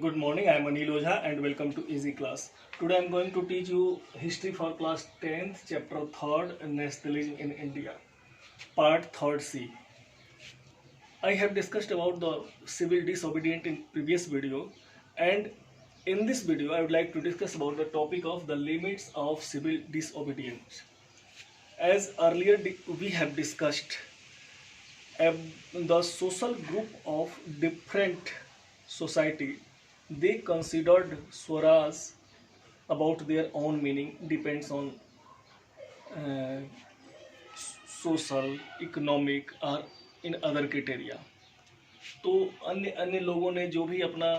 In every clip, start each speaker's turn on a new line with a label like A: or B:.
A: Good morning, I am Anil Ojha and welcome to Easy Class. Today I am going to teach you History for Class 10th, Chapter 3rd, Nationalism in India, Part 3rd C. I have discussed about the civil disobedience in previous video, and in this video I would like to discuss about the topic of the limits of civil disobedience. As earlier we have discussed, the social group of different society, they considered Swaraj about their own meaning depends on uh, social, economic और in other criteria. तो अन्य अन्य लोगों ने जो भी अपना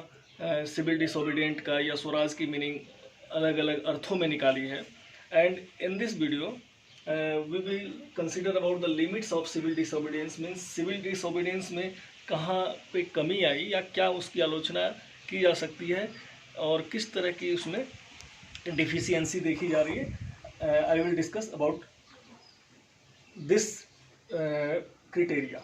A: civil disobedient का या स्वराज की मीनिंग अलग अलग अर्थों में निकाली है. And in this video we will consider about the limits of civil disobedience. Means civil disobedience में कहाँ पे कमी आई या क्या उसकी आलोचना की जा सकती है और किस तरह की उसमें डिफिशियंसी देखी जा रही है. आई will discuss about this criteria.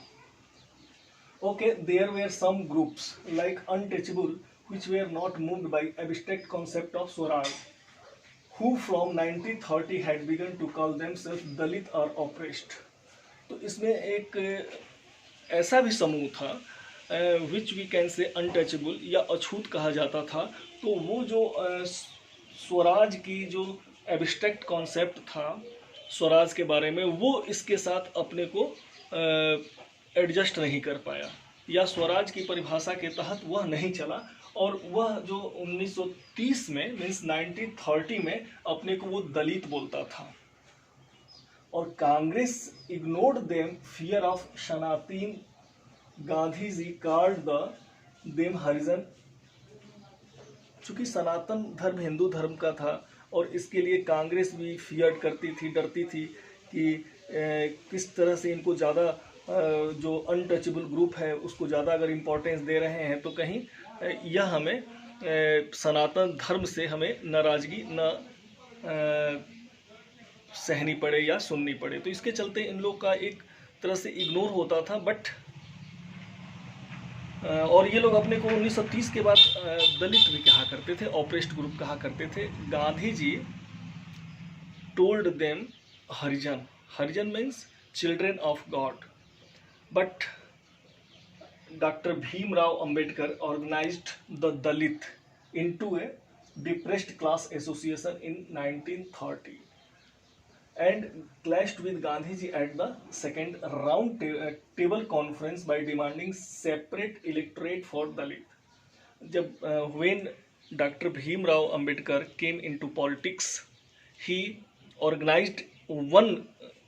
A: Okay, there were some groups like untouchable which were not moved by abstract concept of Swaraj, who from 1930 had begun to call themselves Dalit or oppressed. तो इसमें एक ऐसा भी समूह था which we can say untouchable या अछूत कहा जाता था. तो वो जो स्वराज की जो एब्स्ट्रैक्ट कॉन्सेप्ट था स्वराज के बारे में, वो इसके साथ अपने को एडजस्ट नहीं कर पाया या स्वराज की परिभाषा के तहत वह नहीं चला. और वह जो 1930 में मीन्स 1930 में अपने को वो दलित बोलता था. और Congress ignored them fear of Sanatan. Gandhi ji called them Harijan. चूंकि सनातन धर्म हिंदू धर्म का था और इसके लिए कांग्रेस भी फियर करती थी, डरती थी कि किस तरह से इनको ज़्यादा जो अनटचेबल ग्रुप है उसको ज़्यादा अगर इम्पोर्टेंस दे रहे हैं तो कहीं यह हमें सनातन धर्म से हमें नाराज़गी न सहनी पड़े या सुननी पड़े. तो इसके चलते इन लोग का एक तरह से इग्नोर होता था. बट और ये लोग अपने को 1930 के बाद दलित भी कहा करते थे, ऑप्रेस्ड ग्रुप कहा करते थे. Gandhi ji told them Harijan. Harijan means children of God. But doctor Bhimrao Ambedkar organised the Dalit into a depressed class association in 1930 and clashed with Gandhiji at the second round table conference by demanding separate electorate for Dalit. जब when Dr. Bhimrao Ambedkar came into politics, he organized one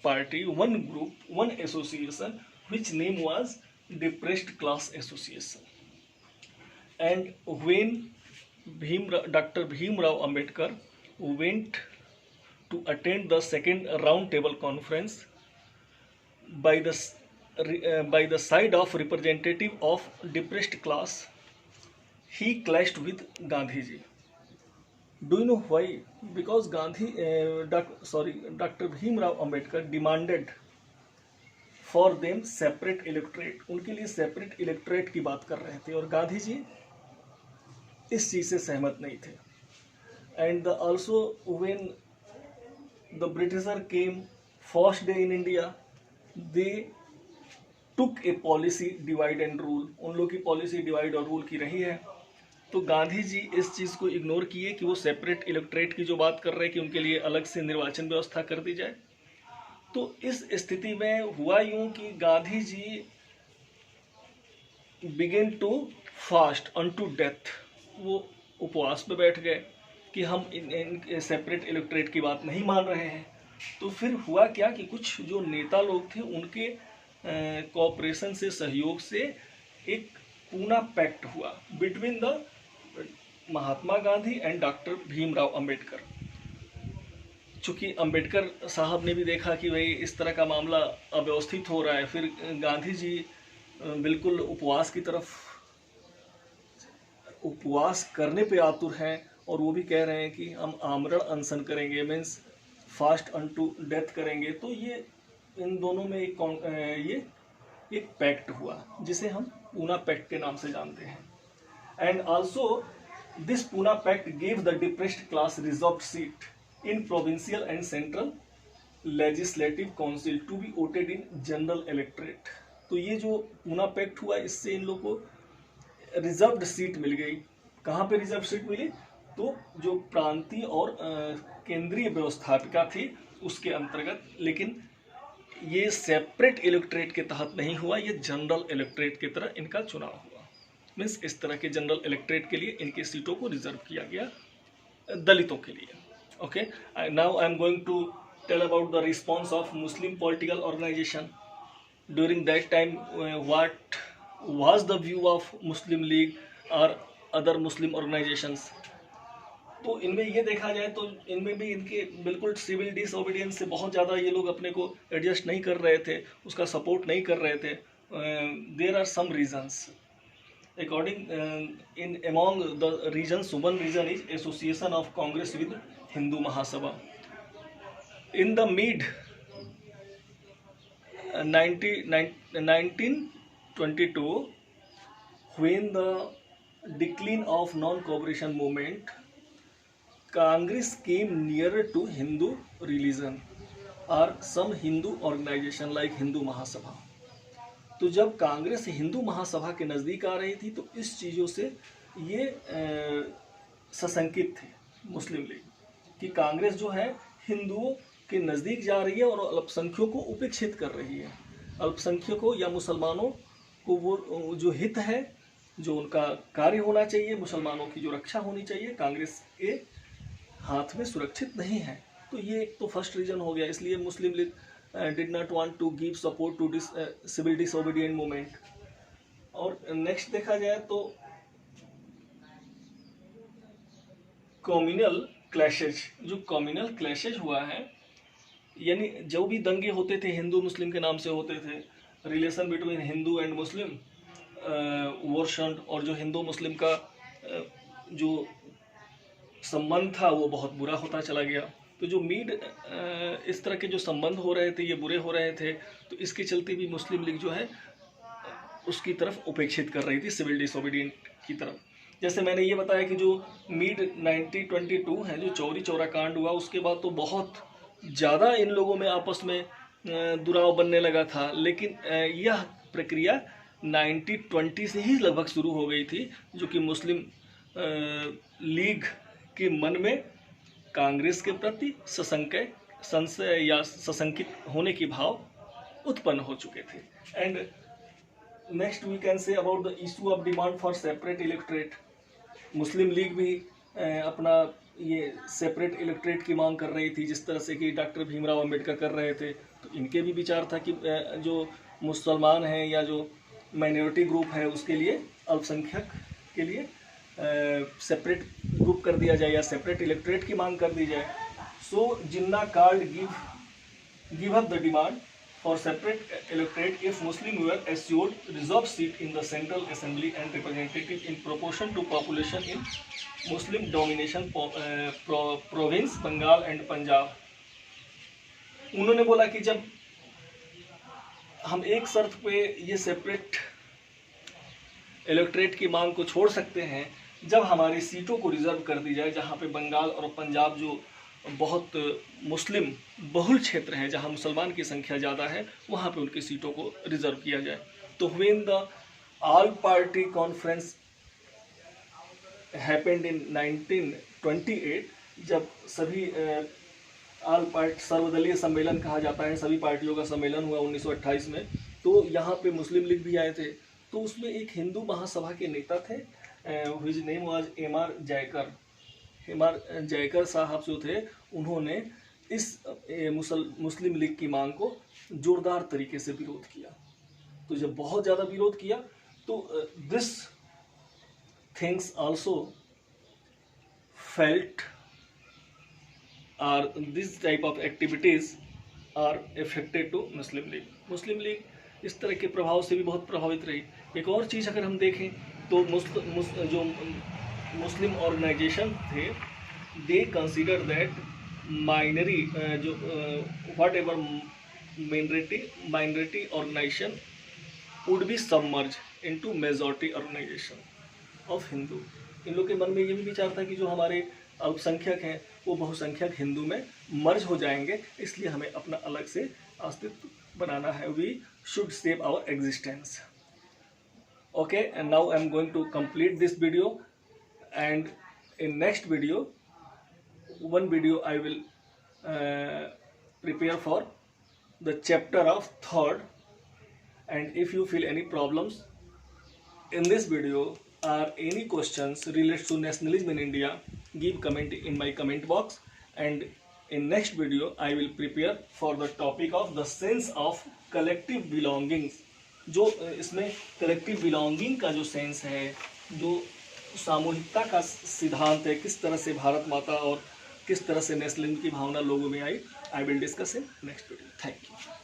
A: party, one group, one association, which name was Depressed Class Association. And when Dr. Bhimrao Ambedkar went to attend the second round table conference by the side of representative of depressed class, he clashed with Gandhiji. Do you know why? Because Dr. Bhimrao Ambedkar demanded for them separate electorate. उनके लिए separate electorate की बात कर रहे थे और गांधी जी इस चीज़ से सहमत नहीं थे. And also when the Britisher came first day in India, they took a policy divide and rule. उन लोग की पॉलिसी डिवाइड और रूल की रही है. तो गांधी जी इस चीज़ को इग्नोर किए कि वो सेपरेट इलेक्ट्रेट की जो बात कर रहे हैं कि उनके लिए अलग से निर्वाचन व्यवस्था कर दी जाए. तो इस स्थिति में हुआ यूं कि Gandhi ji begin to fast unto death. वो उपवास पे बैठ गए कि हम इन सेपरेट इलेक्ट्रेट की बात नहीं मान रहे हैं. तो फिर हुआ क्या कि कुछ जो नेता लोग थे उनके कोऑपरेशन से, सहयोग से एक पूना पैक्ट हुआ between the Mahatma Gandhi and doctor Bhimrao Ambedkar. चूँकि अंबेडकर साहब ने भी देखा कि भाई इस तरह का मामला अव्यवस्थित हो रहा है, फिर गांधी जी बिल्कुल उपवास करने पे आतुर हैं और वो भी कह रहे हैं कि हम आमरण अनशन करेंगे, मीन्स फास्ट अनटू डेथ करेंगे. तो ये इन दोनों में एक पैक्ट हुआ जिसे हम पूना पैक्ट के नाम से जानते हैं. And also this Pune Pact gave the depressed class reserved seat in provincial and central legislative council to be voted in general electorate. तो ये जो पूना पैक्ट हुआ इससे इन लोगों को रिजर्व्ड सीट मिल गई। कहाँ पे रिजर्व सीट मिली? तो जो प्रांतीय और केंद्रीय व्यवस्थापिका थी उसके अंतर्गत, लेकिन ये सेपरेट इलेक्टोरेट के तहत नहीं हुआ, ये जनरल इलेक्टोरेट की तरह इनका चुनाव हुआ। मीन्स इस तरह के जनरल इलेक्टोरेट के लिए इनकी सीटों को रिजर्व किया गया दलितों के लिए। Okay, now I am going to tell about the response of Muslim political organization during that time. What was the view of Muslim League और अदर मुस्लिम ऑर्गेनाइजेशंस? तो इनमें ये देखा जाए तो इनमें भी इनके बिल्कुल सिविल डिसओबीडियंस से बहुत ज़्यादा ये लोग अपने को एडजस्ट नहीं कर रहे थे, उसका सपोर्ट नहीं कर रहे थे। There are some reasons according in among the reasons, one reason is association of Congress with Hindu Mahasabha. In the mid 1922 when the decline of non-cooperation movement, Congress came nearer to Hindu religion or some Hindu organization like Hindu महासभा। तो जब कांग्रेस हिंदू महासभा के नज़दीक आ रही थी तो इस चीज़ों से ये सशंकित थे मुस्लिम लीग कि कांग्रेस जो है हिंदुओं के नज़दीक जा रही है और अल्पसंख्यकों को उपेक्षित कर रही है। अल्पसंख्यकों या मुसलमानों को वो जो हित है, जो उनका कार्य होना चाहिए, मुसलमानों की जो रक्षा होनी चाहिए, कांग्रेस के हाथ में सुरक्षित नहीं है। तो ये एक तो फर्स्ट रीजन हो गया, इसलिए Muslim League did not want to give support to this civil disobedient movement. और नेक्स्ट देखा जाए तो कम्युनल क्लैशेज, जो कम्युनल क्लैशेज हुआ है, यानी जो भी दंगे होते थे हिंदू मुस्लिम के नाम से होते थे, relation between Hindu and Muslim version, और जो हिंदू मुस्लिम का जो संबंध था वो बहुत बुरा होता चला गया। तो जो इस तरह के जो संबंध हो रहे थे ये बुरे हो रहे थे, तो इसके चलते भी मुस्लिम लीग जो है उसकी तरफ उपेक्षित कर रही थी, सिविल डिसओबीडिएंट की तरफ। जैसे मैंने ये बताया कि जो मिड 1922 है, जो चौरी चौरा कांड हुआ, उसके बाद तो बहुत ज़्यादा इन लोगों में आपस में दुराव बनने लगा था। लेकिन यह प्रक्रिया 1920 से ही लगभग शुरू हो गई थी, जो कि मुस्लिम लीग के मन में कांग्रेस के प्रति संशय या सशंकित होने की भाव उत्पन्न हो चुके थे। And next we can say about the issue of demand for separate electorate. Muslim League भी अपना ये सेपरेट इलेक्टोरेट की मांग कर रही थी, जिस तरह से कि डॉक्टर भीमराव अंबेडकर कर रहे थे। तो इनके भी विचार था कि जो मुसलमान हैं या जो माइनॉरिटी ग्रुप है उसके लिए, अल्पसंख्यक के लिए सेपरेट ग्रुप कर दिया जाए या सेपरेट इलेक्टोरेट की मांग कर दी जाए। So Jinnah could give up the demand for separate electorate if Muslim were assured reserve seat in the central assembly and representative in proportion to population in Muslim domination province Bengal and Punjab. उन्होंने बोला कि जब हम एक शर्त पे ये सेपरेट इलेक्टोरेट की मांग को छोड़ सकते हैं, जब हमारी सीटों को रिजर्व कर दी जाए, जहाँ पे बंगाल और पंजाब जो बहुत मुस्लिम बहुल क्षेत्र हैं, जहाँ मुसलमान की संख्या ज़्यादा है, वहाँ पे उनकी सीटों को रिजर्व किया जाए। तो when the all party conference happened in 1928, जब सभी ऑल पार्टी सर्वदलीय सम्मेलन कहा जाता है, सभी पार्टियों का सम्मेलन हुआ 1928 में, तो यहाँ पे मुस्लिम लीग भी आए थे। तो उसमें एक हिंदू महासभा के नेता थे, his name was M R. Jayakar. M R. Jayakar साहब जो थे, उन्होंने इस मुस्लिम लीग की मांग को जोरदार तरीके से विरोध किया। तो जब बहुत ज़्यादा विरोध किया तो दिस थिंग्स आल्सो फेल्ट और this type of activities are affected to Muslim League. Muslim League इस तरह के प्रभाव से भी बहुत प्रभावित रही। एक और चीज़ अगर हम देखें तो जो मुस्लिम ऑर्गेनाइजेशन थे, दे कंसीडर दैट माइनरी जो whatever minority organisation would be submerge into majority organisation. Of Hindu. इन लोग के मन में ये भी विचार था कि जो हमारे अल्पसंख्यक हैं वो बहुसंख्यक हिंदू में मर्ज हो जाएंगे, इसलिए हमें अपना अलग से अस्तित्व बनाना है। We should save our existence. Okay, and now I'm going to complete this video, and in next video, one video I will prepare for the chapter of third. And if you feel any problems in this video or any questions related to nationalism in India, give comment in my comment box, and in next video I will prepare for the topic of the sense of collective belongings। जो इसमें collective belonging का जो sense है, जो सामूहिकता का सिद्धांत है, किस तरह से भारत माता और किस तरह से नेशनलिज्म की भावना लोगों में आई, I will discuss in next video. Thank you.